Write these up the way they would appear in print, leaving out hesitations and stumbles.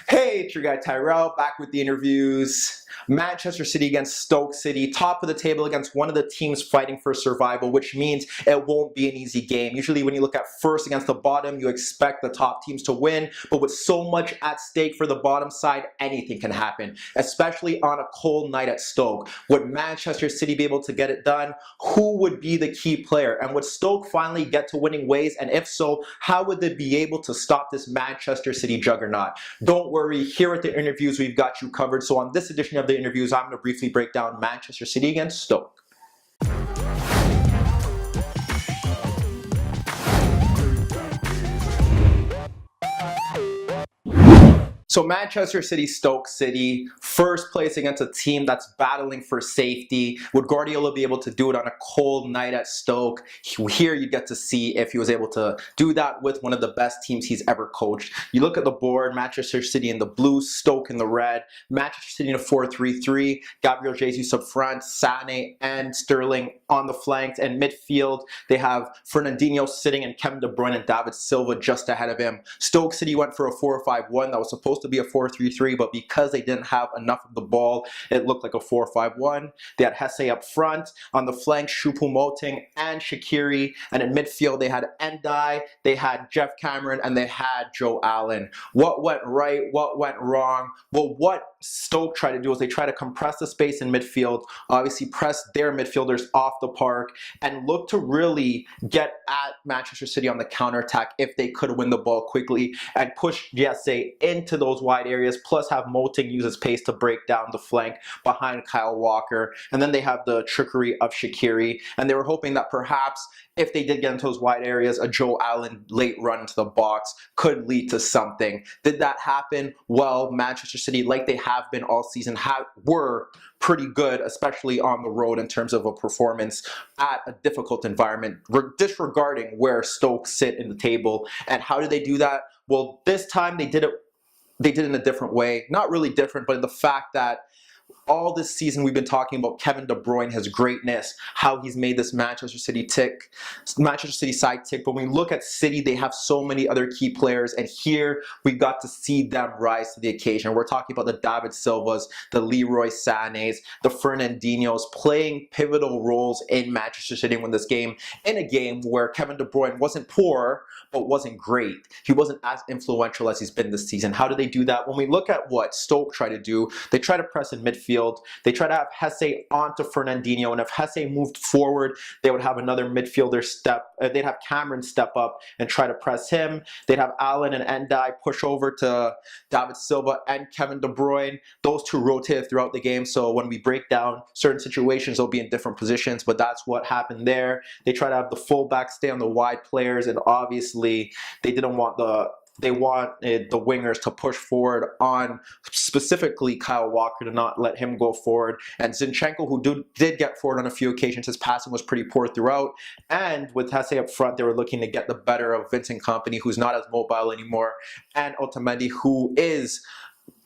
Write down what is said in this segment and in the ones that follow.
Hey, it's your guy Tyrrell back with the interviews. Manchester City against Stoke City, top of the table against one of the teams fighting for survival, which means it won't be an easy game. Usually when you look at first against the bottom, you expect the top teams to win, but with so much at stake for the bottom side, anything can happen, especially on a cold night at Stoke. Would Manchester City be able to get it done? Who would be the key player? And would Stoke finally get to winning ways? And if so, how would they be able to stop this Manchester City juggernaut? Don't worry, here at the interviews, we've got you covered. So on this edition of the interviews, I'm going to briefly break down Manchester City against Stoke. So Manchester City, Stoke City, first place against a team that's battling for safety. Would Guardiola be able to do it on a cold night at Stoke? Here you get to see if he was able to do that with one of the best teams he's ever coached. You look at the board, Manchester City in the blue, Stoke in the red, Manchester City in a 4-3-3, Gabriel Jesus up front, Sané and Sterling on the flanks, and midfield they have Fernandinho sitting and Kevin De Bruyne and David Silva just ahead of him. Stoke City went for a 4-5-1 that was supposed to be a 4-3-3, but because they didn't have enough of the ball, it looked like a 4-5-1. They had Hesse up front, on the flank Choupo-Moting and Shaqiri, and in midfield they had Endai, they had Jeff Cameron, and they had Joe Allen. What went right? What went wrong? Well, what Stoke tried to do is they try to compress the space in midfield, obviously press their midfielders off the park, and look to really get at Manchester City on the counterattack if they could win the ball quickly and push Jesse into those wide areas, plus have Moting use his pace to break down the flank behind Kyle Walker. And then they have the trickery of Shaqiri, and they were hoping that perhaps if they did get into those wide areas, a Joe Allen late run into the box could lead to something. Did that happen? Well, Manchester City, like they have been all season, were pretty good, especially on the road in terms of a performance at a difficult environment, disregarding where Stoke sit in the table. And how did they do that? Well, this time they did it in a different way. Not really different, but in the fact that all this season we've been talking about Kevin De Bruyne, his greatness, how he's made this Manchester City side tick. But when we look at City, they have so many other key players, and here we got to see them rise to the occasion. We're talking about the David Silvas, the Leroy Sanés, the Fernandinhos, playing pivotal roles in Manchester City win this game, in a game where Kevin De Bruyne wasn't poor, but wasn't great. He wasn't as influential as he's been this season. How do they do that? When we look at what Stoke try to do, they try to press in midfield. They try to have Hesse onto Fernandinho, and if Hesse moved forward, they would have another midfielder they'd have Cameron step up and try to press him. They'd have Allen and Endai push over to David Silva and Kevin De Bruyne. Those two rotated throughout the game, so when we break down certain situations, they'll be in different positions, but that's what happened there. They try to have the fullback stay on the wide players, and obviously they wanted the wingers to push forward on specifically Kyle Walker, to not let him go forward. And Zinchenko, who did get forward on a few occasions, his passing was pretty poor throughout. And with Hesse up front, they were looking to get the better of Vincent Kompany, who's not as mobile anymore, and Otamendi, who is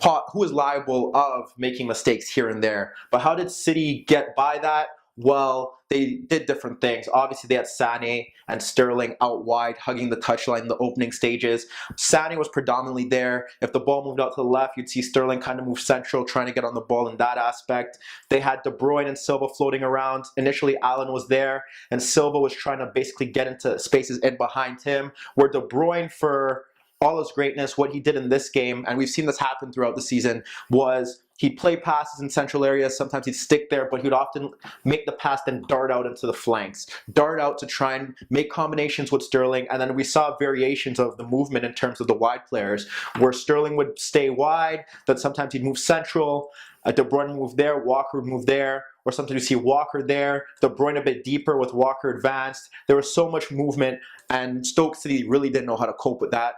liable of making mistakes here and there. But how did City get by that? Well, they did different things. Obviously, they had Sané and Sterling out wide, hugging the touchline in the opening stages. Sané was predominantly there. If the ball moved out to the left, you'd see Sterling kind of move central, trying to get on the ball in that aspect. They had De Bruyne and Silva floating around. Initially, Allen was there, and Silva was trying to basically get into spaces in behind him, where De Bruyne, for all his greatness, what he did in this game, and we've seen this happen throughout the season, was he'd play passes in central areas. Sometimes he'd stick there, but he'd often make the pass, then dart out into the flanks. Dart out to try and make combinations with Sterling, and then we saw variations of the movement in terms of the wide players, where Sterling would stay wide, then sometimes he'd move central, De Bruyne moved there, Walker would move there, or sometimes you see Walker there, De Bruyne a bit deeper with Walker advanced. There was so much movement, and Stoke City really didn't know how to cope with that.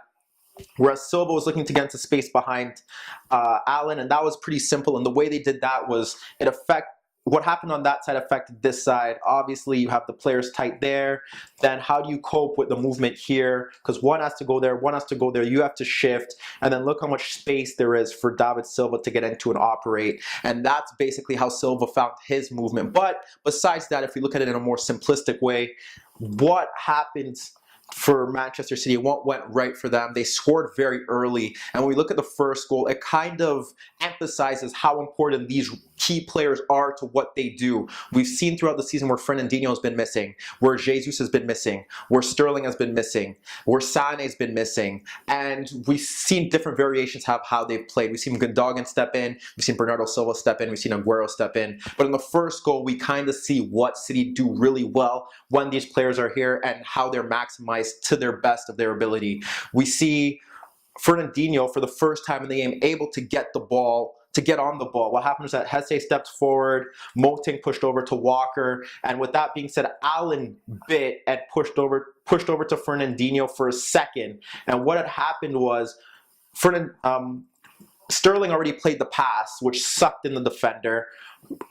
Whereas Silva was looking to get into space behind Allen, and that was pretty simple. And the way they did that was what happened on that side affected this side. Obviously, you have the players tight there. Then how do you cope with the movement here? Because one has to go there, one has to go there. You have to shift. And then look how much space there is for David Silva to get into and operate. And that's basically how Silva found his movement. But besides that, if we look at it in a more simplistic way, what happens for Manchester City. What went right for them? They scored very early, and when we look at the first goal, it kind of emphasizes how important these key players are to what they do. We've seen throughout the season where Fernandinho has been missing, where Jesus has been missing, where Sterling has been missing, where Sané has been missing, and we've seen different variations of how they've played. We've seen Gundogan step in, we've seen Bernardo Silva step in, we've seen Aguero step in, but in the first goal, we kind of see what City do really well when these players are here and how they're maximized to their best of their ability. We see Fernandinho for the first time in the game able to get the ball, to get on the ball. What happened was that Hesse stepped forward, Moting pushed over to Walker, and with that being said, Allen bit and pushed over to Fernandinho for a second. And what had happened was Sterling already played the pass, which sucked in the defender.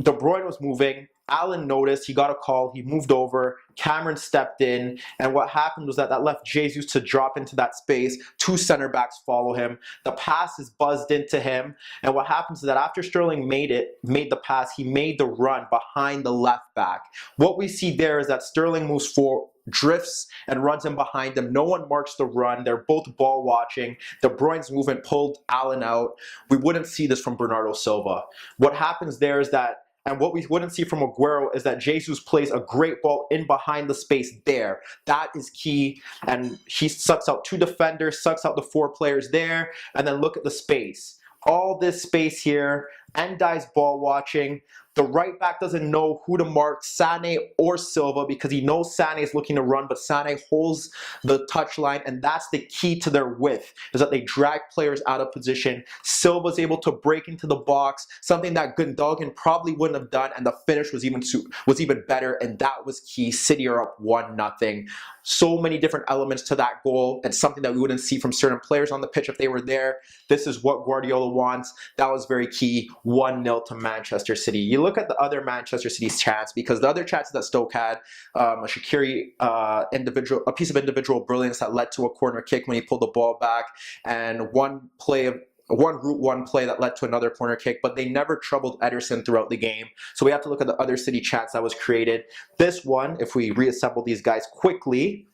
De Bruyne was moving. Allen noticed, he got a call, he moved over, Cameron stepped in, and what happened was that left Jesus to drop into that space. Two center backs follow him. The pass is buzzed into him, and what happens is that after Sterling made the pass, he made the run behind the left back. What we see there is that Sterling moves forward, drifts and runs in behind him. No one marks the run. They're both ball watching. De Bruyne's movement pulled Allen out. We wouldn't see this from Bernardo Silva. What happens there is that, and what we wouldn't see from Aguero, is that Jesus plays a great ball in behind the space there. That is key. And he sucks out two defenders, sucks out the four players there. And then look at the space. All this space here. Ndai's ball watching. The right back doesn't know who to mark, Sané or Silva, because he knows Sané is looking to run, but Sané holds the touchline, and that's the key to their width, is that they drag players out of position. Silva's able to break into the box, something that Gundogan probably wouldn't have done, and the finish was even better, and that was key. City are up 1-0. So many different elements to that goal, and something that we wouldn't see from certain players on the pitch if they were there. This is what Guardiola wants. That was very key. 1-0 to Manchester City. You look at the other Manchester City's chance, because the other chances that Stoke had, a Shaqiri a piece of individual brilliance that led to a corner kick when he pulled the ball back, and one route one play that led to another corner kick, but they never troubled Ederson throughout the game. So we have to look at the other City chance that was created. This one, if we reassemble these guys quickly,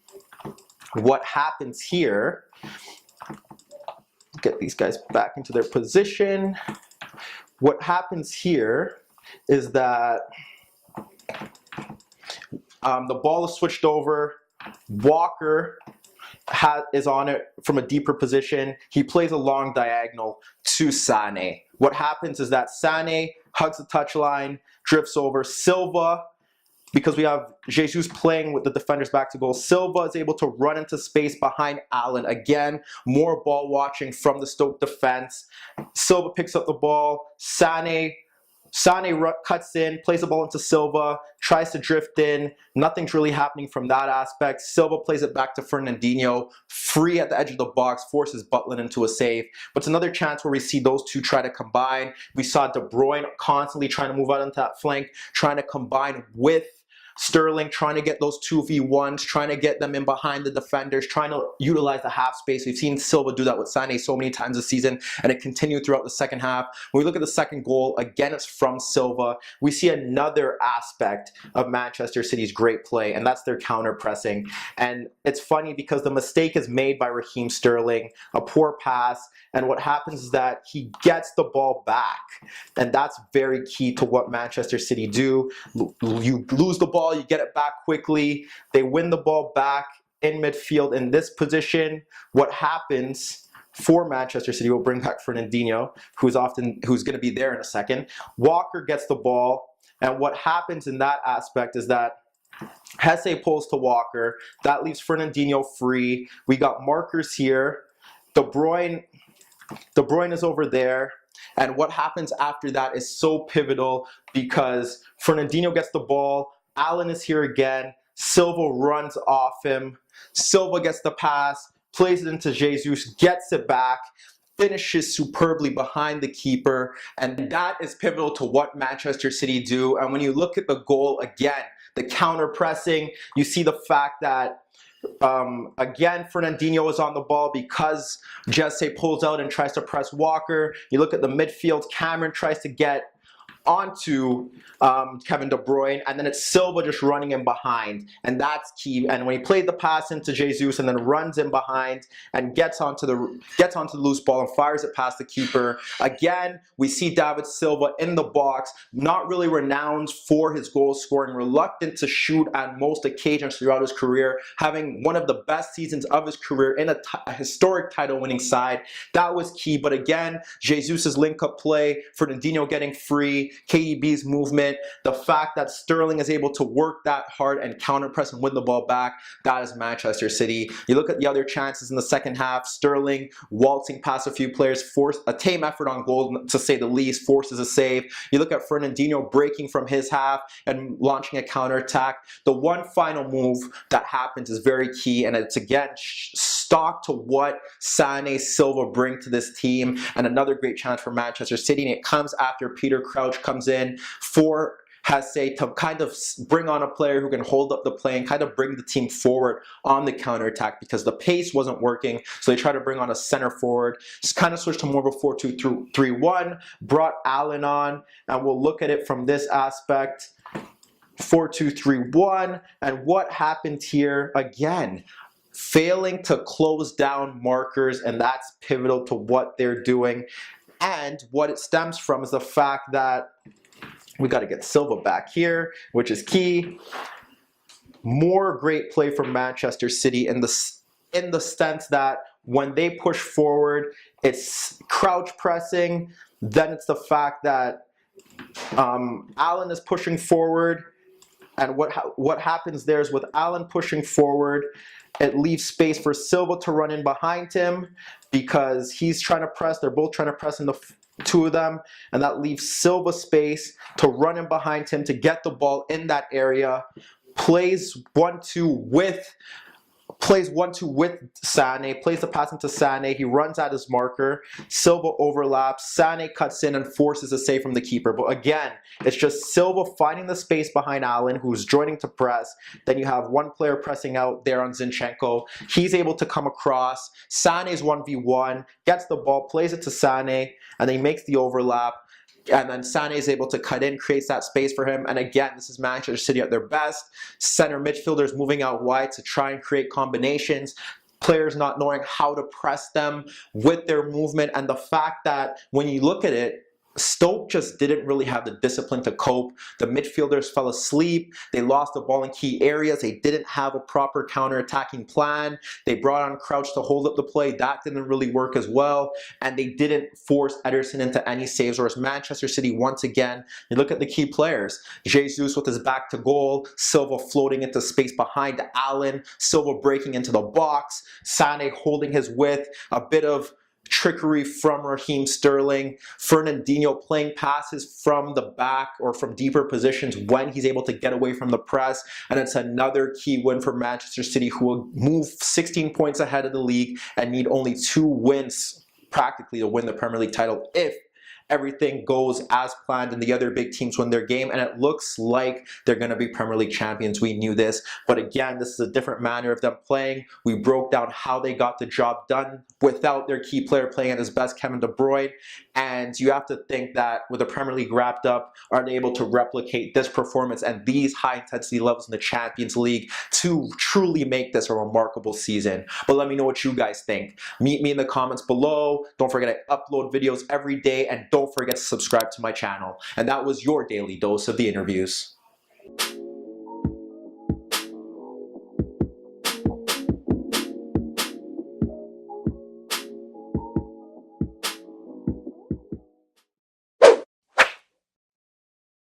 what happens here, get these guys back into their position. What happens here is that the ball is switched over. Walker is on it from a deeper position. He plays a long diagonal to Sané. What happens is that Sané hugs the touchline, drifts over. Silva, because we have Jesus playing with the defenders back to goal, Silva is able to run into space behind Allen. Again, more ball watching from the Stoke defense. Silva picks up the ball. Sané cuts in, plays the ball into Silva, tries to drift in. Nothing's really happening from that aspect. Silva plays it back to Fernandinho, free at the edge of the box, forces Butland into a save. But it's another chance where we see those two try to combine. We saw De Bruyne constantly trying to move out into that flank, trying to combine with Sterling, trying to get those 2v1s, trying to get them in behind the defenders, trying to utilize the half space. We've seen Silva do that with Sané so many times this season, and it continued throughout the second half. When we look at the second goal, again, it's from Silva. We see another aspect of Manchester City's great play, and that's their counter pressing. And it's funny because the mistake is made by Raheem Sterling, a poor pass, and what happens is that he gets the ball back, and that's very key to what Manchester City do. You lose the ball, you get it back quickly. They win the ball back in midfield in this position. What happens for Manchester City, we'll bring back Fernandinho, who's going to be there in a second. Walker gets the ball, and what happens in that aspect is that Hesse pulls to Walker. That leaves Fernandinho free. We got markers here. De Bruyne is over there. And what happens after that is so pivotal, because Fernandinho gets the ball. Allen is here again. Silva runs off him. Silva gets the pass, plays it into Jesus, gets it back, finishes superbly behind the keeper. And that is pivotal to what Manchester City do. And when you look at the goal again, the counter pressing, you see the fact that again, Fernandinho is on the ball because Jesse pulls out and tries to press Walker. You look at the midfield, Cameron tries to get onto Kevin De Bruyne, and then it's Silva just running in behind, and that's key. And when he played the pass into Jesus and then runs in behind and gets onto the loose ball and fires it past the keeper, again we see David Silva in the box, not really renowned for his goal scoring, reluctant to shoot on most occasions throughout his career, having one of the best seasons of his career in a historic title-winning side. That was key. But again, Jesus's link-up play, Fernandinho getting free, KDB's movement, the fact that Sterling is able to work that hard and counter-press and win the ball back, that is Manchester City. You look at the other chances in the second half, Sterling waltzing past a few players, forced a tame effort on goal to say the least, forces a save. You look at Fernandinho breaking from his half and launching a counter-attack. The one final move that happens is very key, and it's again stock to what Sané, Silva bring to this team, and another great chance for Manchester City. And it comes after Peter Crouch comes in for Hasse to kind of bring on a player who can hold up the play and kind of bring the team forward on the counterattack, because the pace wasn't working. So they try to bring on a center forward, just kind of switched to more of a 4-2-3-1, brought Allen on, and we'll look at it from this aspect. 4-2-3-1, and what happened here again? Failing to close down markers, and that's pivotal to what they're doing. And what it stems from is the fact that we got to get Silva back here, which is key. More great play from Manchester City in the sense that when they push forward, it's crouch pressing. Then it's the fact that Allen is pushing forward, and what happens there is with Allen pushing forward, it leaves space for Silva to run in behind him because he's trying to press. They're both trying to press in the two of them, and that leaves Silva space to run in behind him to get the ball in that area. Plays 1-2 with Sané, plays the pass into Sané, he runs at his marker, Silva overlaps, Sané cuts in and forces a save from the keeper. But again, it's just Silva finding the space behind Allen, who's joining to press. Then you have one player pressing out there on Zinchenko. He's able to come across. Sané's 1v1, gets the ball, plays it to Sané, and then he makes the overlap. And then Sané is able to cut in, creates that space for him. And again, this is Manchester City at their best. Center midfielders moving out wide to try and create combinations. Players not knowing how to press them with their movement. And the fact that when you look at it, Stoke just didn't really have the discipline to cope. The midfielders fell asleep. They lost the ball in key areas. They didn't have a proper counter-attacking plan. They brought on Crouch to hold up the play. That didn't really work as well. And they didn't force Ederson into any saves. Whereas Manchester City, once again, you look at the key players. Jesus with his back to goal. Silva floating into space behind Allen. Silva breaking into the box. Sané holding his width. A bit of trickery from Raheem Sterling. Fernandinho playing passes from the back or from deeper positions when he's able to get away from the press. And it's another key win for Manchester City, who will move 16 points ahead of the league and need only 2 wins practically to win the Premier League title if everything goes as planned and the other big teams win their game. And it looks like they're going to be Premier League champions. We knew this. But again, this is a different manner of them playing. We broke down how they got the job done without their key player playing at his best, Kevin De Bruyne. And you have to think that with the Premier League wrapped up, are they able to replicate this performance and these high intensity levels in the Champions League to truly make this a remarkable season? But let me know what you guys think. Meet me in the comments below. Don't forget I upload videos every day, and don't forget to subscribe to my channel. And that was your daily dose of the interviews.